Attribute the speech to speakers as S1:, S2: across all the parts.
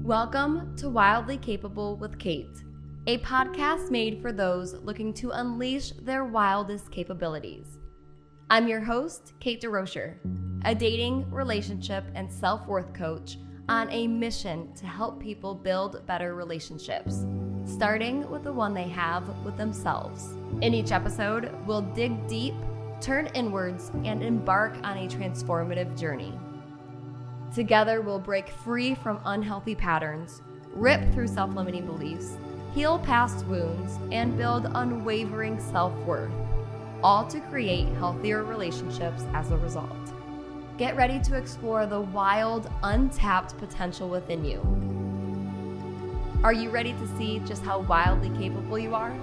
S1: Welcome to Wildly Capable with Kate, a podcast made for those looking to unleash their wildest capabilities. I'm your host, Kate DeRocher, a dating, relationship, and self-worth coach on a mission to help people build better relationships, starting with the one they have with themselves. In each episode, we'll dig deep, turn inwards, and embark on a transformative journey. Together, we'll break free from unhealthy patterns, rip through self-limiting beliefs, heal past wounds, and build unwavering self-worth, all to create healthier relationships as a result. Get ready to explore the wild, untapped potential within you. Are you ready to see just how wildly capable you are?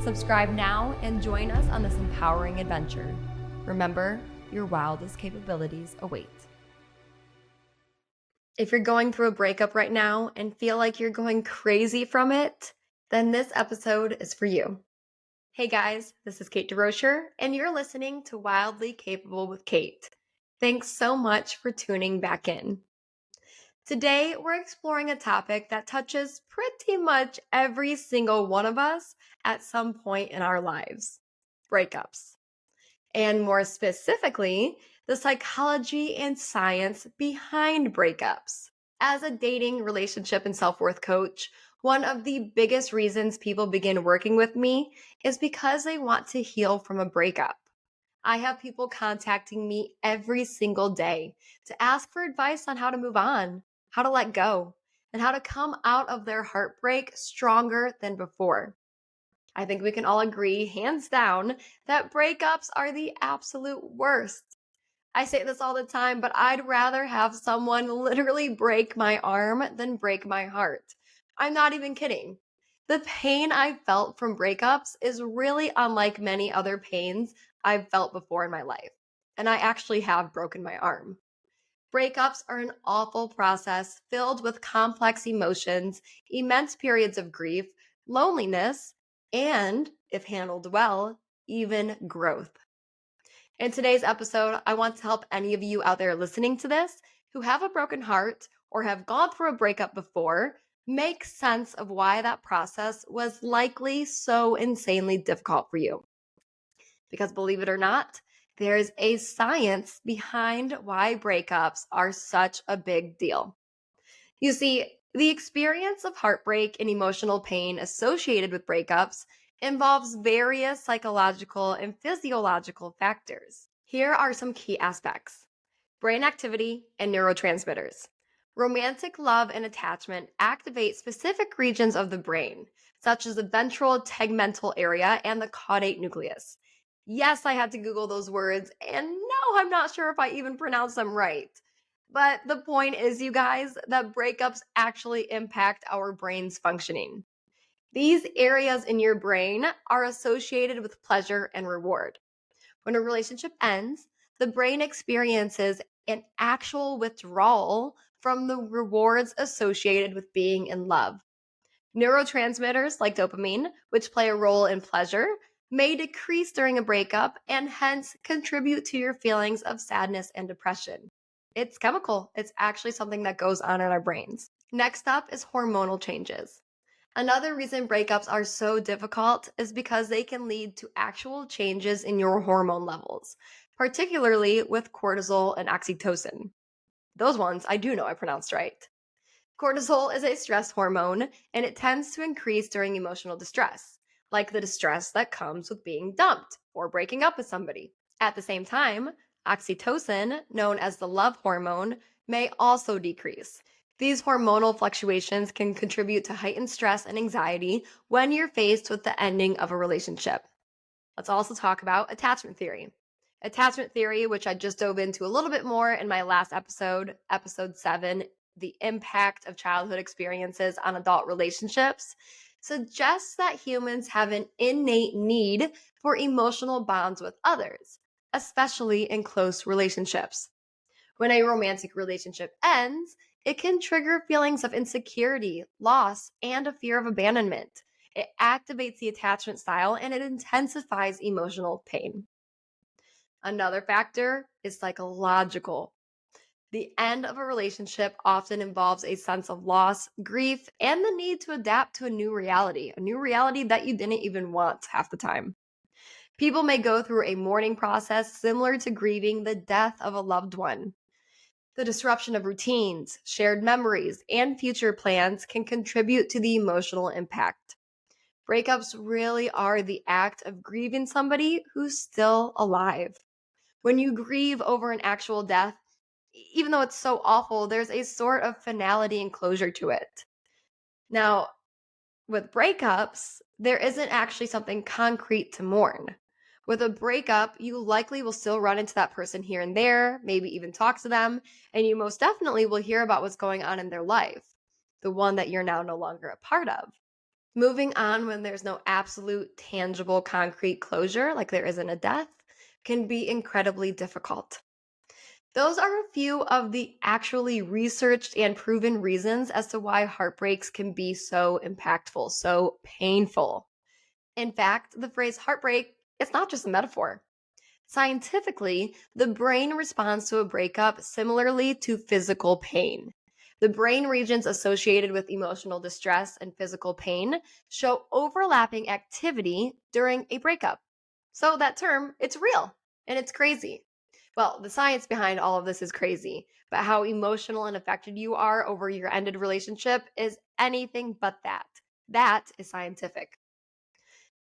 S1: Subscribe now and join us on this empowering adventure. Remember, your wildest capabilities await. If you're going through a breakup right now and feel like you're going crazy from it, then this episode is for you. Hey guys, this is Kate DeRocher, and you're listening to Wildly Capable with Kate. Thanks so much for tuning back in. Today, we're exploring a topic that touches pretty much every single one of us at some point in our lives: breakups. And more specifically, the psychology and science behind breakups. As a dating, relationship, and self-worth coach, one of the biggest reasons people begin working with me is because they want to heal from a breakup. I have people contacting me every single day to ask for advice on how to move on, how to let go, and how to come out of their heartbreak stronger than before. I think we can all agree, hands down, that breakups are the absolute worst. I say this all the time, but I'd rather have someone literally break my arm than break my heart. I'm not even kidding. The pain I've felt from breakups is really unlike many other pains I've felt before in my life. And I actually have broken my arm. Breakups are an awful process filled with complex emotions, immense periods of grief, loneliness, and, if handled well, even growth. In today's episode, I want to help any of you out there listening to this who have a broken heart or have gone through a breakup before make sense of why that process was likely so insanely difficult for you. Because believe it or not, there's a science behind why breakups are such a big deal. You see, the experience of heartbreak and emotional pain associated with breakups involves various psychological and physiological factors. Here are some key aspects: brain activity and neurotransmitters. Romantic love and attachment activate specific regions of the brain, such as the ventral tegmental area and the caudate nucleus. Yes, I had to Google those words, and no, I'm not sure if I even pronounced them right. But the point is, you guys, that breakups actually impact our brain's functioning. These areas in your brain are associated with pleasure and reward. When a relationship ends, the brain experiences an actual withdrawal from the rewards associated with being in love. Neurotransmitters like dopamine, which play a role in pleasure, may decrease during a breakup and hence contribute to your feelings of sadness and depression. It's chemical. It's actually something that goes on in our brains. Next up is hormonal changes. Another reason breakups are so difficult is because they can lead to actual changes in your hormone levels, particularly with cortisol and oxytocin. Those ones I do know I pronounced right. Cortisol is a stress hormone, and it tends to increase during emotional distress, like the distress that comes with being dumped or breaking up with somebody. At the same time, oxytocin, known as the love hormone, may also decrease. These hormonal fluctuations can contribute to heightened stress and anxiety when you're faced with the ending of a relationship. Let's also talk about attachment theory. Attachment theory, which I just dove into a little bit more in my last episode, episode 7, the impact of childhood experiences on adult relationships, suggests that humans have an innate need for emotional bonds with others, especially in close relationships. When a romantic relationship ends, it can trigger feelings of insecurity, loss, and a fear of abandonment. It activates the attachment style and it intensifies emotional pain. Another factor is psychological. The end of a relationship often involves a sense of loss, grief, and the need to adapt to a new reality that you didn't even want half the time. People may go through a mourning process similar to grieving the death of a loved one. The disruption of routines, shared memories, and future plans can contribute to the emotional impact. Breakups really are the act of grieving somebody who's still alive. When you grieve over an actual death, even though it's so awful, there's a sort of finality and closure to it. Now, with breakups, there isn't actually something concrete to mourn. With a breakup, you likely will still run into that person here and there, maybe even talk to them, and you most definitely will hear about what's going on in their life, the one that you're now no longer a part of. Moving on when there's no absolute, tangible, concrete closure, like there isn't a death, can be incredibly difficult. Those are a few of the actually researched and proven reasons as to why heartbreaks can be so impactful, so painful. In fact, the phrase heartbreak is not just a metaphor. Scientifically, the brain responds to a breakup similarly to physical pain. The brain regions associated with emotional distress and physical pain show overlapping activity during a breakup. So that term, it's real and it's crazy. Well, the science behind all of this is crazy, but how emotional and affected you are over your ended relationship is anything but that. That is scientific.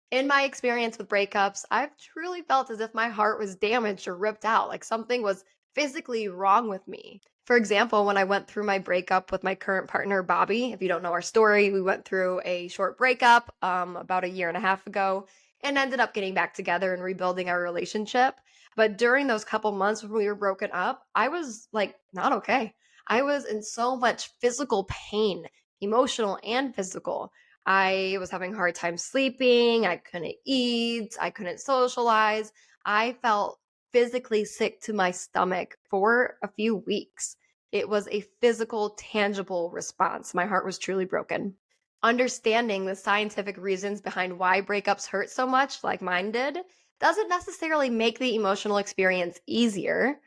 S1: In my experience with breakups, I've truly felt as if my heart was damaged or ripped out, like something was physically wrong with me. For example, when I went through my breakup with my current partner, Bobby, if you don't know our story, we went through a short breakup about a year and a half ago and ended up getting back together and rebuilding our relationship. But during those couple months when we were broken up, I was like not okay. I was in so much physical pain, emotional and physical. I was having a hard time sleeping. I couldn't eat. I couldn't socialize. I felt physically sick to my stomach for a few weeks. It was a physical, tangible response. My heart was truly broken. Understanding the scientific reasons behind why breakups hurt so much, like mine did, doesn't necessarily make the emotional experience easier,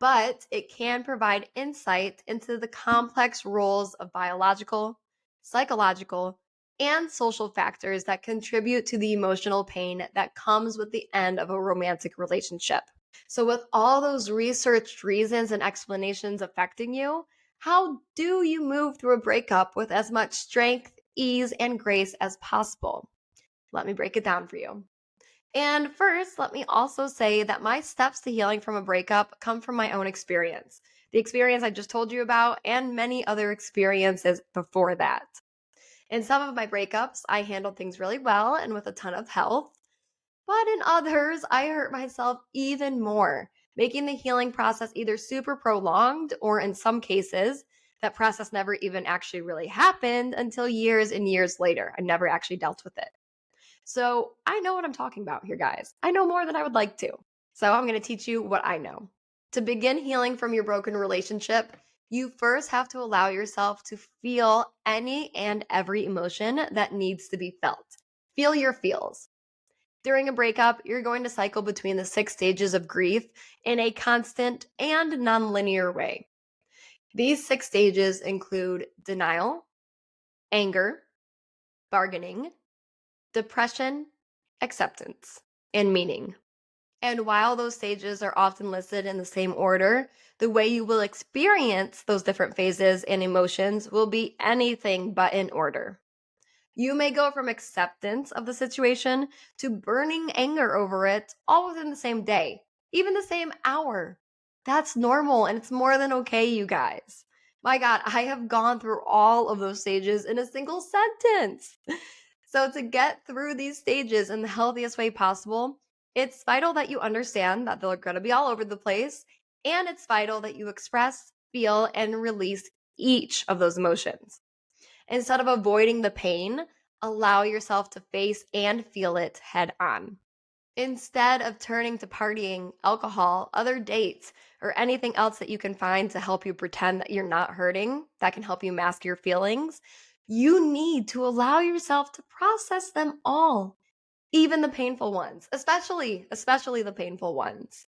S1: but it can provide insight into the complex roles of biological, psychological, and social factors that contribute to the emotional pain that comes with the end of a romantic relationship. So, with all those researched reasons and explanations affecting you, how do you move through a breakup with as much strength, ease, and grace as possible? Let me break it down for you. And first, let me also say that my steps to healing from a breakup come from my own experience. The experience I just told you about, and many other experiences before that. In some of my breakups, I handled things really well and with a ton of help. But in others, I hurt myself even more, making the healing process either super prolonged or in some cases, that process never even actually really happened until years and years later. I never actually dealt with it. So I know what I'm talking about here, guys. I know more than I would like to. So I'm going to teach you what I know. To begin healing from your broken relationship, you first have to allow yourself to feel any and every emotion that needs to be felt. Feel your feels. During a breakup, you're going to cycle between the 6 stages of grief in a constant and nonlinear way. These 6 stages include denial, anger, bargaining, depression, acceptance, and meaning. And while those stages are often listed in the same order, the way you will experience those different phases and emotions will be anything but in order. You may go from acceptance of the situation to burning anger over it all within the same day, even the same hour. That's normal and it's more than okay, you guys. My God, I have gone through all of those stages in a single sentence. So, to get through these stages in the healthiest way possible, it's vital that you understand that they're going to be all over the place, and it's vital that you express, feel, and release each of those emotions. Instead of avoiding the pain, allow yourself to face and feel it head on. Instead of turning to partying, alcohol, other dates, or anything else that you can find to help you pretend that you're not hurting, that can help you mask your feelings, you need to allow yourself to process them all, even the painful ones, especially the painful ones.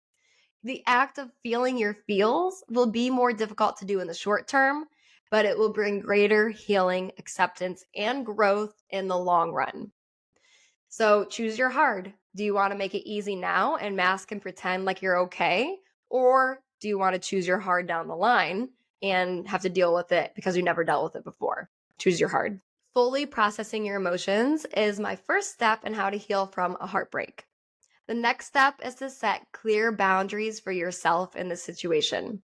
S1: The act of feeling your feels will be more difficult to do in the short term, but it will bring greater healing, acceptance, and growth in the long run. So choose your hard. Do you want to make it easy now and mask and pretend like you're okay? Or do you want to choose your hard down the line and have to deal with it because you never dealt with it before? Choose your hard. Fully processing your emotions is my first step in how to heal from a heartbreak. The next step is to set clear boundaries for yourself in this situation.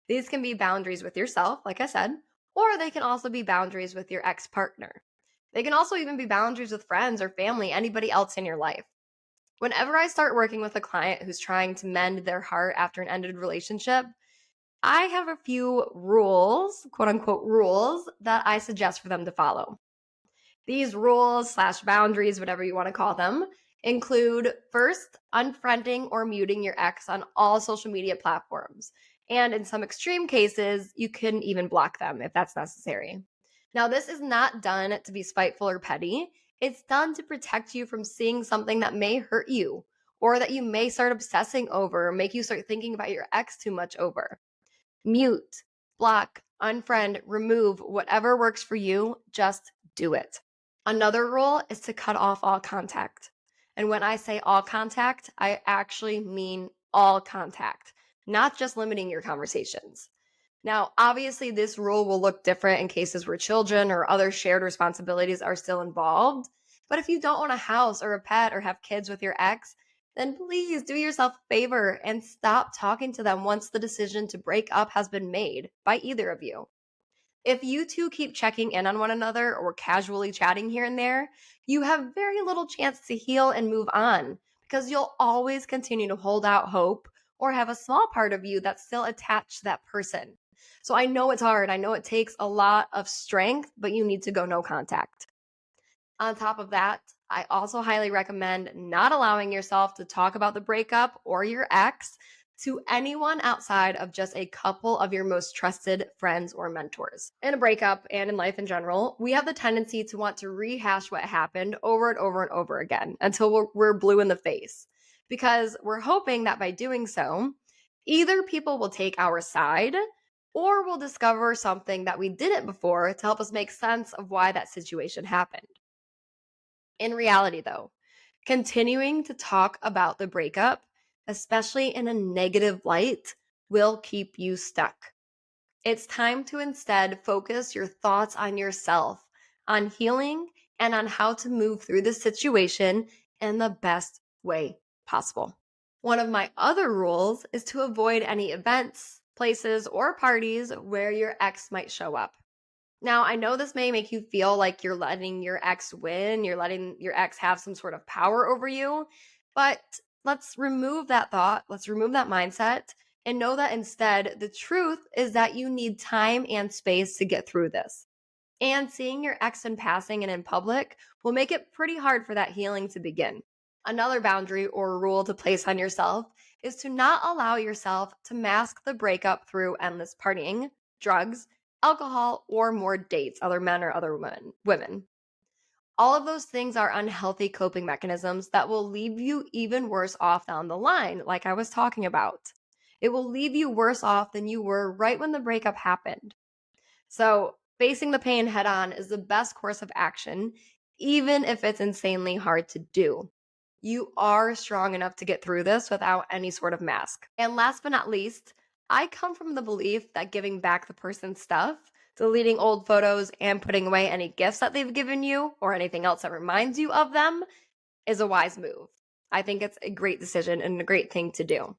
S1: These can be boundaries with yourself, like I said, or they can also be boundaries with your ex partner. They can also even be boundaries with friends or family, anybody else in your life. Whenever I start working with a client who's trying to mend their heart after an ended relationship, I have a few rules, quote unquote rules, that I suggest for them to follow. These rules / boundaries, whatever you want to call them, include first, unfriending or muting your ex on all social media platforms. And in some extreme cases, you can even block them if that's necessary. Now, this is not done to be spiteful or petty. It's done to protect you from seeing something that may hurt you or that you may start obsessing over or make you start thinking about your ex too much over. Mute, block, unfriend, remove, whatever works for you, just do it. Another rule is to cut off all contact. And when I say all contact, I actually mean all contact, not just limiting your conversations. Now, obviously, this rule will look different in cases where children or other shared responsibilities are still involved. But if you don't own a house or a pet or have kids with your ex, then please do yourself a favor and stop talking to them once the decision to break up has been made by either of you. If you two keep checking in on one another or casually chatting here and there, you have very little chance to heal and move on because you'll always continue to hold out hope or have a small part of you that's still attached to that person. So I know it's hard. I know it takes a lot of strength, but you need to go no contact. On top of that, I also highly recommend not allowing yourself to talk about the breakup or your ex to anyone outside of just a couple of your most trusted friends or mentors. In a breakup and in life in general, we have the tendency to want to rehash what happened over and over and over again until we're blue in the face because we're hoping that by doing so, either people will take our side or we'll discover something that we didn't before to help us make sense of why that situation happened. In reality, though, continuing to talk about the breakup, especially in a negative light, will keep you stuck. It's time to instead focus your thoughts on yourself, on healing, and on how to move through the situation in the best way possible. One of my other rules is to avoid any events, places, or parties where your ex might show up. Now, I know this may make you feel like you're letting your ex win, you're letting your ex have some sort of power over you, but let's remove that thought, let's remove that mindset, and know that instead, the truth is that you need time and space to get through this. And seeing your ex in passing and in public will make it pretty hard for that healing to begin. Another boundary or rule to place on yourself is to not allow yourself to mask the breakup through endless partying, drugs, alcohol, or more dates, other men or other women. All of those things are unhealthy coping mechanisms that will leave you even worse off down the line, like I was talking about. It will leave you worse off than you were right when the breakup happened. So, facing the pain head on is the best course of action, even if it's insanely hard to do. You are strong enough to get through this without any sort of mask. And last but not least, I come from the belief that giving back the person's stuff, deleting old photos, and putting away any gifts that they've given you or anything else that reminds you of them is a wise move. I think it's a great decision and a great thing to do.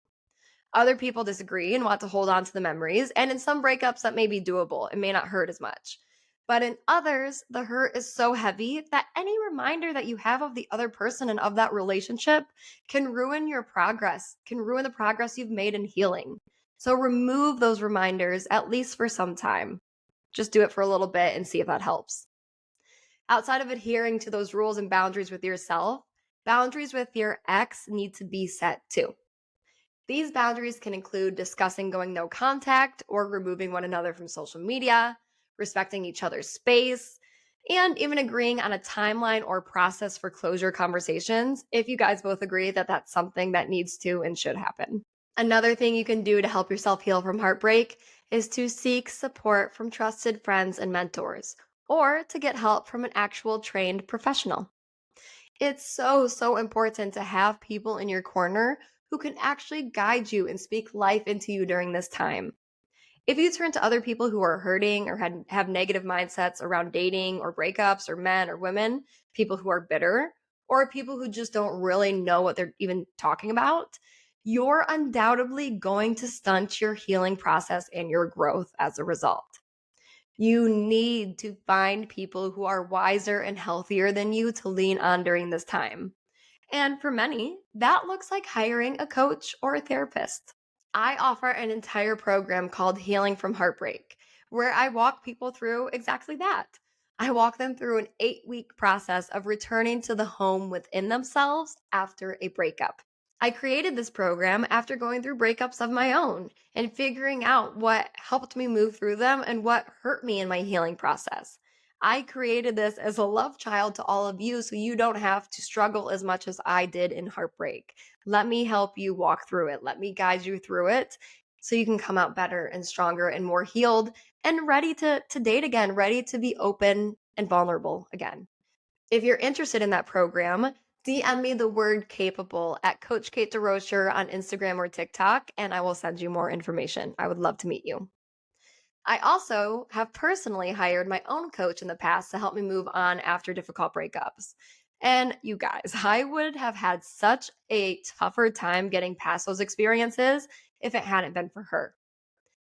S1: Other people disagree and want to hold on to the memories, and in some breakups that may be doable. It may not hurt as much. But in others, the hurt is so heavy that any reminder that you have of the other person and of that relationship can ruin your progress, can ruin the progress you've made in healing. So remove those reminders, at least for some time. Just do it for a little bit and see if that helps. Outside of adhering to those rules and boundaries with yourself, boundaries with your ex need to be set too. These boundaries can include discussing going no contact or removing one another from social media, respecting each other's space, and even agreeing on a timeline or process for closure conversations if you guys both agree that that's something that needs to and should happen. Another thing you can do to help yourself heal from heartbreak is to seek support from trusted friends and mentors, or to get help from an actual trained professional. It's so important to have people in your corner who can actually guide you and speak life into you during this time. If you turn to other people who are hurting or have negative mindsets around dating or breakups or men or women, people who are bitter, or people who just don't really know what they're even talking about, you're undoubtedly going to stunt your healing process and your growth as a result. You need to find people who are wiser and healthier than you to lean on during this time. And for many, that looks like hiring a coach or a therapist. I offer an entire program called Healing from Heartbreak, where I walk people through exactly that. I walk them through an 8-week process of returning to the home within themselves after a breakup. I created this program after going through breakups of my own and figuring out what helped me move through them and what hurt me in my healing process. I created this as a love child to all of you so you don't have to struggle as much as I did in heartbreak. Let me help you walk through it. Let me guide you through it so you can come out better and stronger and more healed and ready to date again, ready to be open and vulnerable again. If you're interested in that program, DM me the word capable at Coach Kate DeRocher on Instagram or TikTok, and I will send you more information. I would love to meet you. I also have personally hired my own coach in the past to help me move on after difficult breakups. And you guys, I would have had such a tougher time getting past those experiences if it hadn't been for her.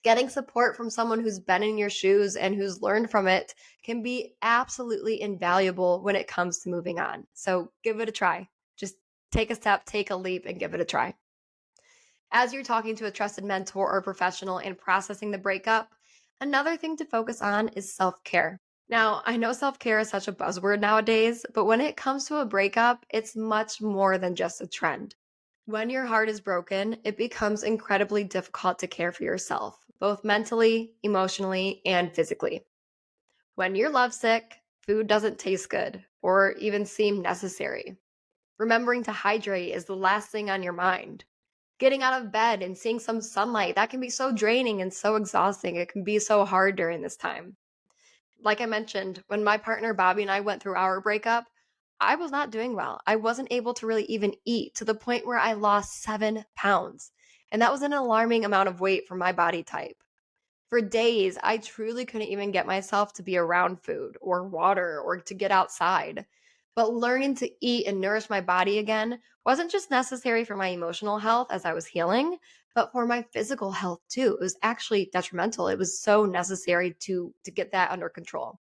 S1: Getting support from someone who's been in your shoes and who's learned from it can be absolutely invaluable when it comes to moving on. So give it a try. Just take a step, take a leap, and give it a try. As you're talking to a trusted mentor or professional and processing the breakup, another thing to focus on is self care. Now, I know self care is such a buzzword nowadays, but when it comes to a breakup, it's much more than just a trend. When your heart is broken, it becomes incredibly difficult to care for yourself, both mentally, emotionally, and physically. When you're lovesick, food doesn't taste good or even seem necessary. Remembering to hydrate is the last thing on your mind. Getting out of bed and seeing some sunlight, that can be so draining and so exhausting. It can be so hard during this time. Like I mentioned, when my partner Bobby and I went through our breakup, I was not doing well. I wasn't able to really even eat to the point where I lost 7 pounds. And that was an alarming amount of weight for my body type. For days, I truly couldn't even get myself to be around food or water or to get outside. But learning to eat and nourish my body again wasn't just necessary for my emotional health as I was healing, but for my physical health too. It was actually detrimental. It was so necessary to get that under control.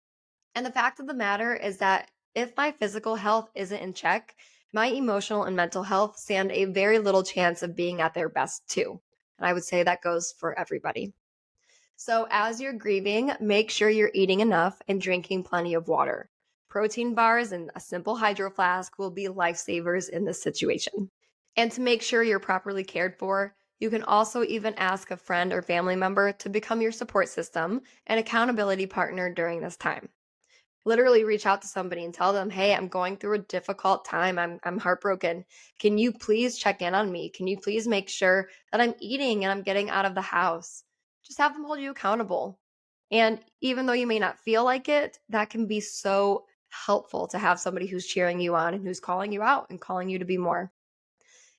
S1: And the fact of the matter is that if my physical health isn't in check, my emotional and mental health stand a very little chance of being at their best too. And I would say that goes for everybody. So, as you're grieving, make sure you're eating enough and drinking plenty of water. Protein bars and a simple hydro flask will be lifesavers in this situation. And to make sure you're properly cared for, you can also even ask a friend or family member to become your support system and accountability partner during this time. Literally reach out to somebody and tell them, "Hey, I'm going through a difficult time. I'm heartbroken. Can you please check in on me? Can you please make sure that I'm eating and I'm getting out of the house?" Just have them hold you accountable. And even though you may not feel like it, that can be so helpful to have somebody who's cheering you on and who's calling you out and calling you to be more.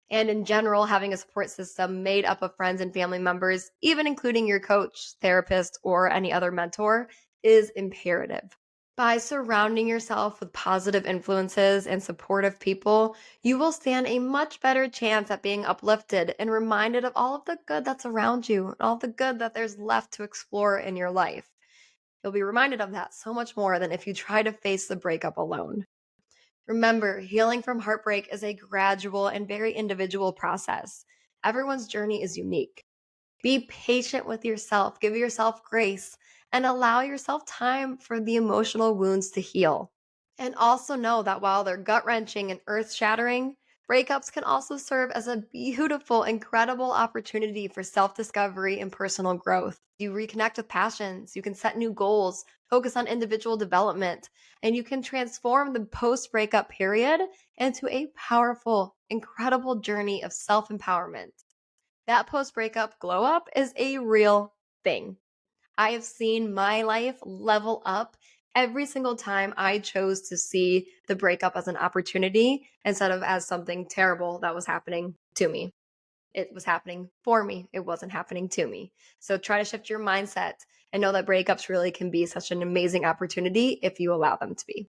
S1: And in general, having a support system made up of friends and family members, even including your coach, therapist, or any other mentor, is imperative. By surrounding yourself with positive influences and supportive people, you will stand a much better chance at being uplifted and reminded of all of the good that's around you and all the good that there's left to explore in your life. You'll be reminded of that so much more than if you try to face the breakup alone. Remember, healing from heartbreak is a gradual and very individual process. Everyone's journey is unique. Be patient with yourself, give yourself grace, and allow yourself time for the emotional wounds to heal. And also know that while they're gut wrenching and earth shattering, breakups can also serve as a beautiful, incredible opportunity for self discovery and personal growth. You reconnect with passions, you can set new goals, focus on individual development, and you can transform the post breakup period into a powerful, incredible journey of self empowerment. That post-breakup glow up is a real thing. I have seen my life level up every single time I chose to see the breakup as an opportunity instead of as something terrible that was happening to me. It was happening for me. It wasn't happening to me. So try to shift your mindset and know that breakups really can be such an amazing opportunity if you allow them to be.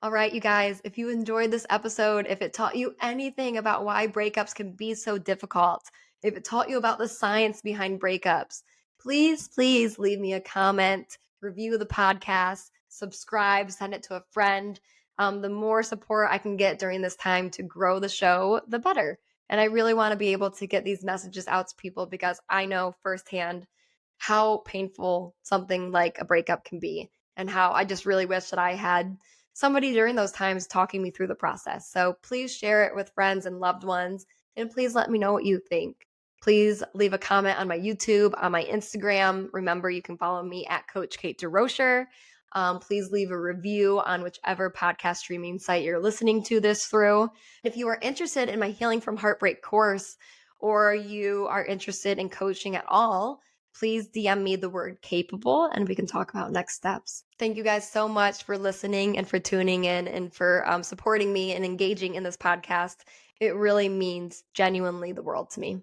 S1: All right, you guys, if you enjoyed this episode, if it taught you anything about why breakups can be so difficult, if it taught you about the science behind breakups, please leave me a comment, review the podcast, subscribe, send it to a friend. The more support I can get during this time to grow the show, the better. And I really want to be able to get these messages out to people because I know firsthand how painful something like a breakup can be and how I just really wish that I had somebody during those times talking me through the process. So please share it with friends and loved ones, and please let me know what you think. Please leave a comment on my YouTube, on my Instagram. Remember, you can follow me at Coach Kate DeRocher. Please leave a review on whichever podcast streaming site you're listening to this through. If you are interested in my Healing from Heartbreak course, or you are interested in coaching at all, please DM me the word capable and we can talk about next steps. Thank you guys so much for listening and for tuning in and for supporting me and engaging in this podcast. It really means genuinely the world to me.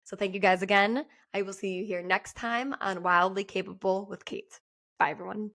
S1: So thank you guys again. I will see you here next time on Wildly Capable with Kate. Bye, everyone.